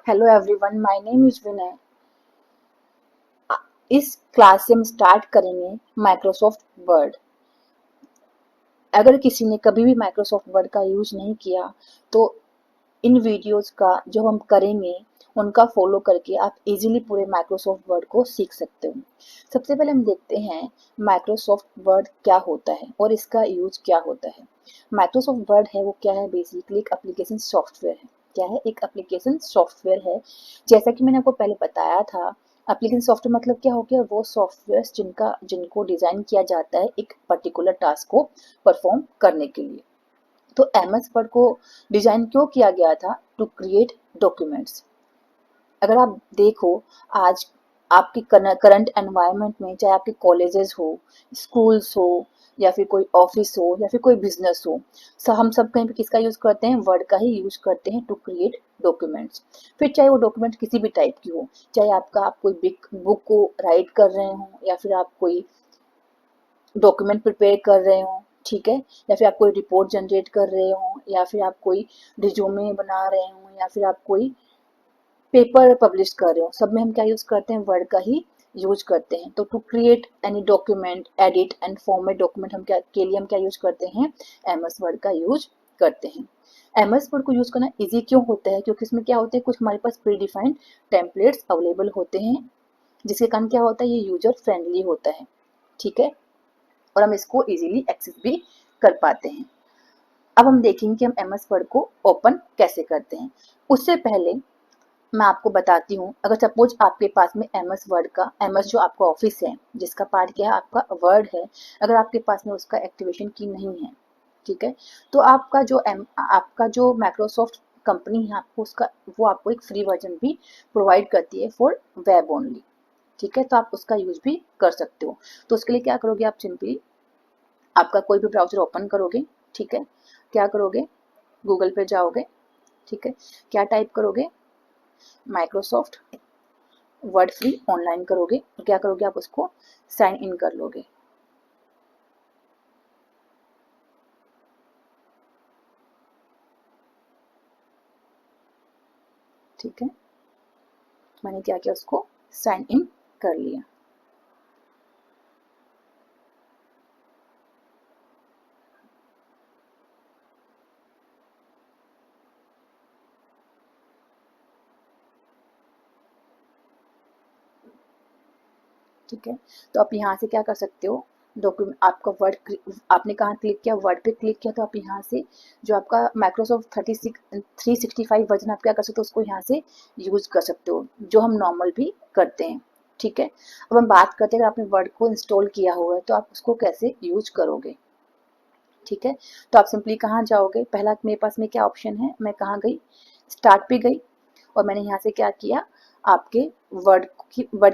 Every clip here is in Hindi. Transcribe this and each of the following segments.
Hello everyone, my name is Vinay. इस क्लास से हम स्टार्ट करेंगे माइक्रोसॉफ्ट वर्ड। अगर किसी ने कभी भी माइक्रोसॉफ्ट वर्ड का यूज नहीं किया तो इन वीडियोस का जो हम करेंगे उनका फॉलो करके आप इजीली पूरे माइक्रोसॉफ्ट वर्ड को सीख सकते हो। सबसे पहले हम देखते हैं माइक्रोसॉफ्ट वर्ड क्या होता है और इसका यूज क्या होता है। माइक्रोसॉफ्ट वर्ड है वो क्या है, बेसिकली एक एप्लीकेशन सॉफ्टवेयर है। क्या है? एक एप्लीकेशन सॉफ्टवेयर है। जैसा कि मैंने आपको पहले बताया था, एप्लीकेशन सॉफ्टवेयर मतलब क्या हो गया, वो सॉफ्टवेयर जिनको डिजाइन किया जाता है एक पर्टिकुलर टास्क को परफॉर्म करने के लिए। तो एमएस वर्ड को डिजाइन क्यों किया गया था? To create documents. अगर आप देखो, आज आपकी करंट एनवायरनमेंट में, चाहे आपके कॉलेजेस हो, स्कूल्स हो, या फिर कोई ऑफिस हो, या फिर कोई बिजनेस हो, हम सब कहीं पे किसका यूज करते हैं? वर्ड का ही यूज करते हैं टू क्रिएट डॉक्यूमेंट्स। फिर चाहे वो डॉक्यूमेंट किसी भी टाइप की हो, चाहे आप कोई बिग बुक को राइट कर रहे हो, या फिर आप कोई डॉक्यूमेंट प्रिपेयर कर रहे हो, ठीक है, या फिर आप कोई रिपोर्ट जनरेट कर रहे हो, या फिर आप कोई रिज्यूमे बना रहे हो, या फिर आप कोई पेपर पब्लिश कर रहे हो, सब में हम क्या यूज करते हैं? वर्ड का ही यूज करते हैं। तो to create any document, edit and format document हम क्या के लिए हम क्या यूज करते हैं? एमएस वर्ड का यूज करते हैं। एमएस वर्ड को यूज करना इजी क्यों होता है? क्योंकि इसमें क्या होता है, कुछ हमारे पास प्री डिफाइंड टेम्पलेट्स अवेलेबल होते हैं, जिसके कारण क्या होता है, ये यूजर फ्रेंडली होता है, ठीक है, और हम इसको इजीली एक्सेस भी कर पाते हैं। अब हम देखेंगे कि हम एमएस वर्ड को ओपन कैसे करते हैं। उससे पहले मैं आपको बताती हूँ, अगर सपोज आपके पास में एमएस वर्ड का, एमएस जो आपका ऑफिस है जिसका पार्ट क्या है, आपका वर्ड है, अगर आपके पास में उसका एक्टिवेशन की नहीं है, ठीक है, तो आपका जो माइक्रोसॉफ्ट कंपनी है, आपको उसका वो आपको एक फ्री वर्जन भी प्रोवाइड करती है फॉर वेब ओनली, ठीक है, तो आप उसका यूज भी कर सकते हो। तो उसके लिए क्या करोगे, आप सिंपली आपका कोई भी ब्राउज़र ओपन करोगे, ठीक है, क्या करोगे, गूगल पे जाओगे, ठीक है, क्या टाइप करोगे, माइक्रोसॉफ्ट वर्ड फ्री ऑनलाइन करोगे, और क्या करोगे, आप उसको साइन इन कर लोगे। ठीक है, मैंने क्या किया, उसको साइन इन कर लिया। ठीक है, तो आप यहाँ से क्या कर सकते हो, डॉक्यूमेंट आपका वर्ड, आपने कहाँ क्लिक किया, वर्ड पे क्लिक किया, तो आप यहाँ से जो आपका माइक्रोसॉफ्ट 365 वर्जन, आप क्या कर सकते हो, उसको यहाँ से यूज कर सकते हो, जो हम नॉर्मल भी करते हैं। ठीक है, अब हम बात करते हैं, अगर आपने वर्ड को इंस्टॉल किया हुआ है तो आप उसको कैसे यूज करोगे। ठीक है, तो आप सिंपली कहाँ जाओगे, पहला मेरे पास में क्या ऑप्शन है, मैं कहाँ गई, स्टार्ट पे गई, और मैंने यहाँ से क्या किया, आपके वर्ड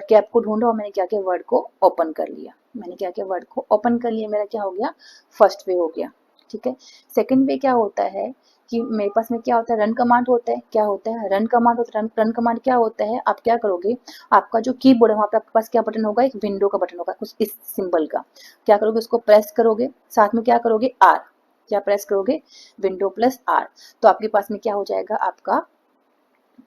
के ऐप को ढूंढा, और मैंने क्या किया, वर्ड को ओपन कर लिया। मैंने क्या किया, वर्ड को ओपन कर लिया, मेरा क्या हो गया, फर्स्ट वे हो गया। ठीक है, सेकंड वे क्या होता है कि मेरे पास में क्या होता है, रन कमांड होता है। क्या होता है, रन कमांड होता है। रन कमांड क्या होता है, आप क्या करोगे, आपका जो कीबोर्ड है वहाँ पे आपके पास क्या बटन होगा, एक विंडो का बटन होगा कुछ इस सिंबल का, क्या करोगे, उसको प्रेस करोगे, साथ में क्या करोगे, आर, क्या प्रेस करोगे, विंडो प्लस आर, तो आपके पास में क्या हो जाएगा, आपका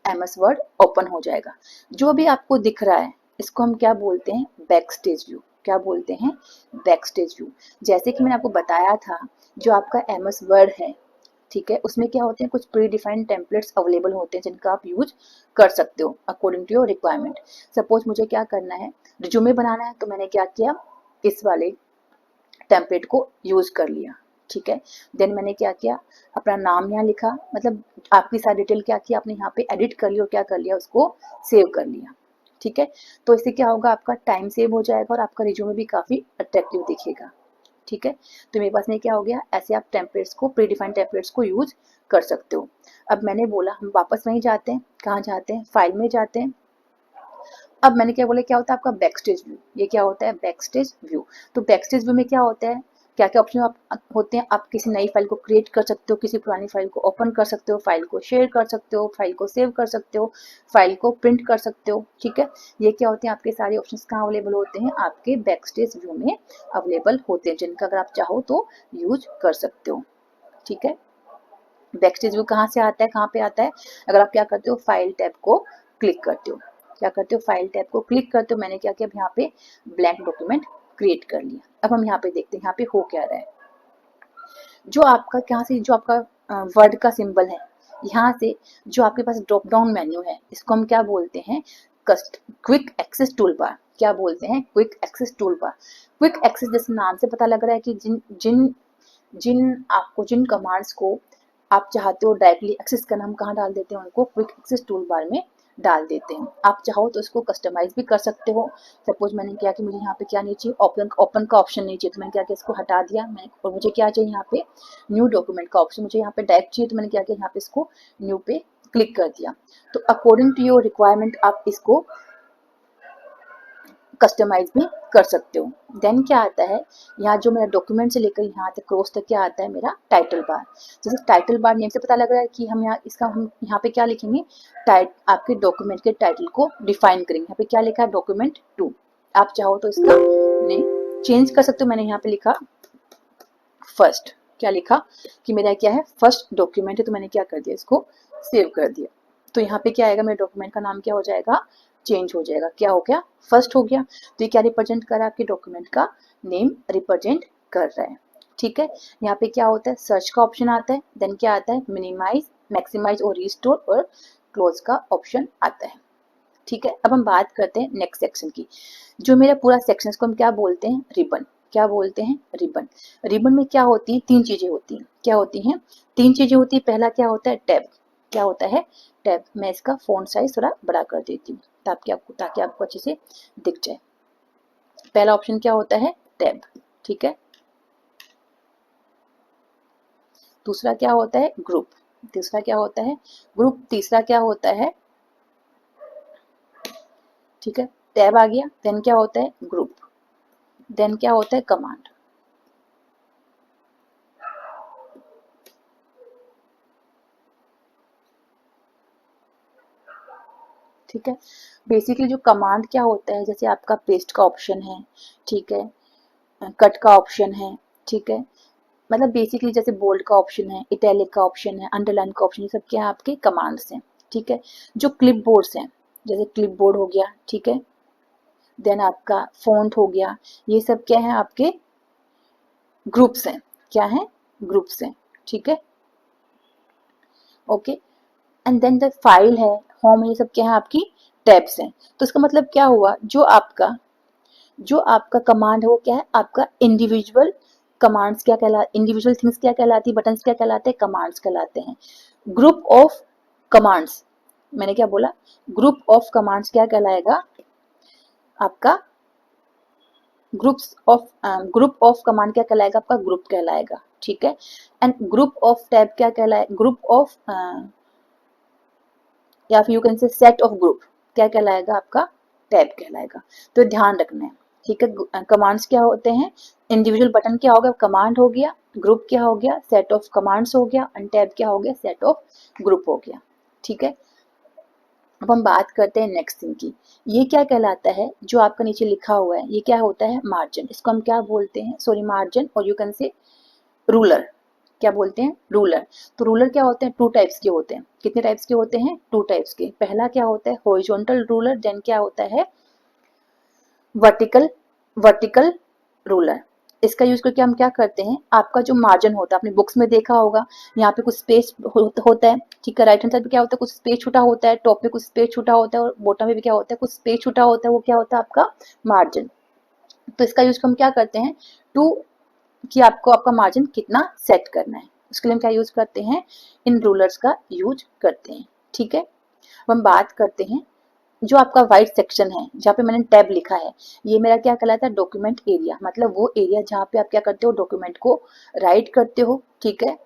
एमएस वर्ड ओपन हो जाएगा। जो भी आपको दिख रहा है इसको हम क्या बोलते हैं, बैक स्टेज व्यू। क्या बोलते हैं, बैक स्टेज व्यू। जैसे कि मैंने आपको बताया था, जो आपका एमएस वर्ड है, ठीक है, उसमें क्या होते हैं, कुछ प्री डिफाइंड टेम्पलेट्स अवेलेबल होते हैं जिनका आप यूज कर सकते हो according to your requirement. Suppose मुझे क्या करना है, रिज्यूमे बनाना है, तो मैंने क्या किया, इस वाले टेम्पलेट को यूज कर लिया। ठीक है, देन मैंने क्या किया, अपना नाम यहाँ लिखा, मतलब आपकी सारी डिटेल क्या की, आपने यहाँ पे एडिट कर लिया, और क्या कर लिया, उसको सेव कर लिया। ठीक है, तो इससे क्या होगा, आपका टाइम सेव हो जाएगा और आपका रिज्यूमे भी काफी अट्रैक्टिव दिखेगा। ठीक है, तो मेरे पास में क्या हो गया, ऐसे आप टेम्पलेट्स को, प्री डिफाइंड टेम्पलेट्स को यूज कर सकते हो। अब मैंने बोला, हम वापस वहीं जाते हैं, कहाँ जाते हैं, फाइल में जाते हैं। अब मैंने क्या बोला, क्या होता है आपका बैक स्टेज व्यू, ये क्या होता है, बैक स्टेज व्यू। तो बैक स्टेज व्यू में क्या होता है, क्या क्या ऑप्शन आप होते हैं, आप किसी नई फाइल को क्रिएट कर सकते हो, किसी पुरानी फाइल को ओपन कर सकते हो, फाइल को शेयर कर सकते हो, फाइल को सेव कर सकते हो, फाइल को प्रिंट कर सकते हो। ठीक है, ये क्या होते हैं, आपके सारे ऑप्शंस कहाँ अवेलेबल होते हैं, आपके बैक स्टेज व्यू में अवेलेबल होते हैं, जिनका अगर आप चाहो तो यूज कर सकते हो। ठीक है, बैकस्टेज व्यू कहाँ से आता है, कहाँ पे आता है, अगर आप क्या करते हो फाइल टैब को क्लिक करते हो, क्या करते हो फाइल टैब को क्लिक करते हो। मैंने क्या किया, अब यहाँ पे ब्लैंक डॉक्यूमेंट क्रिएट कर लिया। अब हम यहाँ पे देखते हैं यहाँ पे हो क्या रहा है। जो आपका क्या से जो आपका वर्ड का सिंबल है, यहाँ से जो आपके पास ड्रॉप डाउन मेन्यू है, इसको हम क्या बोलते हैं, क्विक एक्सेस टूल बार। क्या बोलते हैं, quick access toolbar. Quick access जैसे नाम से पता लग रहा है कि जिन जिन जिन कमांड्स को आप चाहते हो डायरेक्टली एक्सेस करना, हम कहाँ डाल देते हैं, उनको क्विक एक्सेस टूल बार में डाल देते हैं। आप चाहो तो इसको कस्टमाइज भी कर सकते हो। सपोज मैंने क्या कि मुझे यहाँ पे क्या नहीं चाहिए, ओपन का ऑप्शन नहीं चाहिए, तो मैंने क्या किया, इसको हटा दिया। मैं और मुझे क्या चाहिए, यहाँ पे न्यू डॉक्यूमेंट का ऑप्शन मुझे यहाँ पे डायरेक्ट चाहिए, तो मैंने क्या किया, यहाँ पे इसको न्यू पे क्लिक कर दिया। तो अकॉर्डिंग टू योर रिक्वायरमेंट आप इसको कस्टमाइज भी कर सकते हो। देन क्या आता है, यहाँ जो मेरा डॉक्यूमेंट से लेकर यहाँ तक क्रॉस तक क्या आता है, मेरा टाइटल बार। जैसे टाइटल बार नेम से पता लग रहा है कि हम यहाँ पे क्या लिखेंगे, आपके डॉक्यूमेंट के टाइटल को डिफाइन करेंगे। यहाँ पे क्या लिखा है, डॉक्यूमेंट 2। आप चाहो तो इसका नेम चेंज कर सकते हो। मैंने यहाँ पे लिखा फर्स्ट, क्या लिखा कि मेरा क्या है, फर्स्ट डॉक्यूमेंट है, तो मैंने क्या कर दिया, इसको सेव कर दिया। तो यहाँ पे क्या आएगा, मेरे डॉक्यूमेंट का नाम क्या हो जाएगा, चेंज हो जाएगा। क्या हो गया, फर्स्ट हो गया। तो ये क्या रिप्रेजेंट कर रहा है, आपके डॉक्यूमेंट का नेम रिप्रेजेंट कर रहा है। ठीक है, यहाँ पे क्या होता है, सर्च का ऑप्शन आता है, देन क्या आता है, मिनिमाइज, मैक्सिमाइज और रिस्टोर और क्लोज का ऑप्शन आता है। ठीक है, अब हम बात करते हैं नेक्स्ट सेक्शन की। जो मेरा पूरा सेक्शन को हम क्या बोलते हैं, रिबन। क्या बोलते हैं, रिबन। रिबन में क्या होती है, तीन चीजें होती हैं। क्या होती हैं, तीन चीजें होती है। पहला क्या होता है, टैब। क्या होता है, टैब। मैं इसका फॉन्ट साइज थोड़ा बड़ा कर देती हूँ ताकि आपको अच्छे से दिख जाए। पहला ऑप्शन क्या होता है, टैब। ठीक है, दूसरा क्या होता है, ग्रुप। तीसरा क्या होता है, ग्रुप। तीसरा क्या होता है, ठीक है, टैब आ गया। देन क्या होता है, ग्रुप। देन क्या होता है, कमांड। ठीक है, बेसिकली जो कमांड क्या होता है, जैसे आपका पेस्ट का ऑप्शन है, ठीक है, कट का ऑप्शन है, ठीक है, मतलब बेसिकली जैसे बोल्ड का ऑप्शन है, इटैलिक का ऑप्शन है, अंडरलाइन का ऑप्शन, ये सब क्या है, आपके कमांड्स हैं। ठीक है, जो क्लिप बोर्ड्स हैं, जैसे क्लिप बोर्ड हो गया, ठीक है, देन आपका फॉन्ट हो गया, ये सब क्या है, आपके ग्रुप्स हैं। क्या है, ग्रुप्स हैं। ठीक है, okay. And then the file है, होम, ये सब क्या है, आपकी टैब्स हैं। तो इसका मतलब क्या हुआ, जो आपका कमांड है वो क्या है, आपका इंडिविजुअल कमांड्स क्या कहला इंडिविजुअल थिंग्स क्या कहलाती है, बटन्स क्या कहलाते हैं, कमांड्स कहलाते हैं। ग्रुप ऑफ कमांड्स, मैंने क्या बोला, ग्रुप ऑफ कमांड्स क्या कहलाएगा, आपका ग्रुप ऑफ कमांड क्या कहलाएगा, आपका ग्रुप कहलाएगा। ठीक है, एंड ग्रुप ऑफ टैब क्या कहलाएगा, ग्रुप ऑफ या फिर you can say set of group क्या कहलाएगा, आपका टैब कहलाएगा। तो ध्यान रखना है। ठीक है, कमांड्स क्या होते हैं, इंडिविजुअल बटन क्या हो गया, कमांड हो गया, ग्रुप क्या हो गया, सेट ऑफ कमांड्स हो गया, एंड टैब क्या हो गया, सेट ऑफ ग्रुप हो गया। ठीक है, अब हम बात करते हैं नेक्स्ट थिंग की। ये क्या कहलाता है, जो आपका नीचे लिखा हुआ है, ये क्या होता है, मार्जिन। इसको हम क्या बोलते हैं, सॉरी, मार्जिन, और यू कैन से रूलर। क्या बोलते हैं, रूलर। तो रूलर क्या होते हैं, टू टाइप्स के होते हैं। कितने टाइप्स के होते हैं, टू टाइप्स के। पहला क्या होता है, हॉरिजॉन्टल रूलर, देन क्या होता है, वर्टिकल वर्टिकल रूलर। इसका यूज करके हम क्या करते हैं, आपका जो मार्जिन होता है, आपने बुक्स में देखा होगा, यहाँ पे कुछ स्पेस होता है। ठीक है, राइट हैंड साइड पे क्या होता है, कुछ स्पेस छूटा होता है, टॉप पे कुछ स्पेस छूटा होता है, और बॉटम में भी क्या होता है, कुछ स्पेस छूटा होता है, वो क्या होता है, आपका मार्जिन। तो इसका यूज हम क्या करते हैं, टू कि आपको आपका मार्जिन कितना सेट करना है, उसके लिए हम क्या यूज करते हैं, इन रूलर्स का यूज करते हैं। ठीक है, अब हम बात करते हैं जो आपका वाइट सेक्शन है, जहाँ पे मैंने टैब लिखा है, ये मेरा क्या कहलाता है, डॉक्यूमेंट एरिया। मतलब वो एरिया जहाँ पे आप क्या करते हो, डॉक्यूमेंट को राइट करते हो। ठीक है,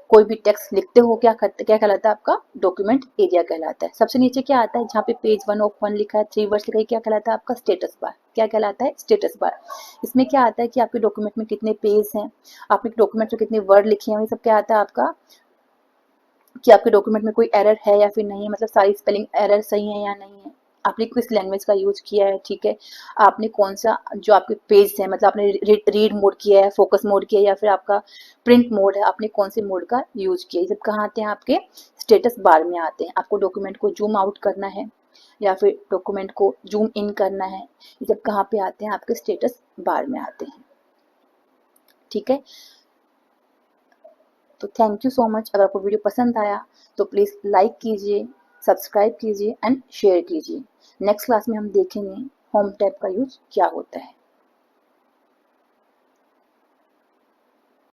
कोई भी टेक्स्ट लिखते हो, क्या कहलाता है, आपका डॉक्यूमेंट एरिया कहलाता है। सबसे नीचे क्या आता है, जहाँ पे पेज 1 लिखा है, 3 वर्ड्स लिखा है, क्या कहलाता है, आपका स्टेटस बार। क्या कहलाता है, स्टेटस बार। इसमें क्या आता है कि आपके डॉक्यूमेंट में कितने पेज हैं, आपके डॉक्यूमेंट में कितने वर्ड लिखे हैं, ये सब क्या आता है आपका, कि आपके डॉक्यूमेंट में कोई एरर है या फिर नहीं है, मतलब सारी स्पेलिंग एरर सही है या नहीं है। आपने किस लैंग्वेज का यूज किया है, ठीक है, आपने कौन सा जो आपके पेज है, मतलब आपने रीड मोड किया है, फोकस मोड किया है, या फिर आपका प्रिंट मोड है, आपने कौन से मोड का यूज किया है। ये सब कहाँ आते हैं, आपके स्टेटस बार में आते हैं। आपको डॉक्यूमेंट को जूम आउट करना है या फिर डॉक्यूमेंट को जूम इन करना है, ये सब कहाँ पे आते हैं, आपके स्टेटस बार में आते हैं, ठीक है। तो थैंक यू सो मच। अगर आपको वीडियो पसंद आया तो प्लीज़ लाइक कीजिए, सब्सक्राइब कीजिए एंड शेयर कीजिए। नेक्स्ट क्लास में हम देखेंगे होम टैब का यूज क्या होता है।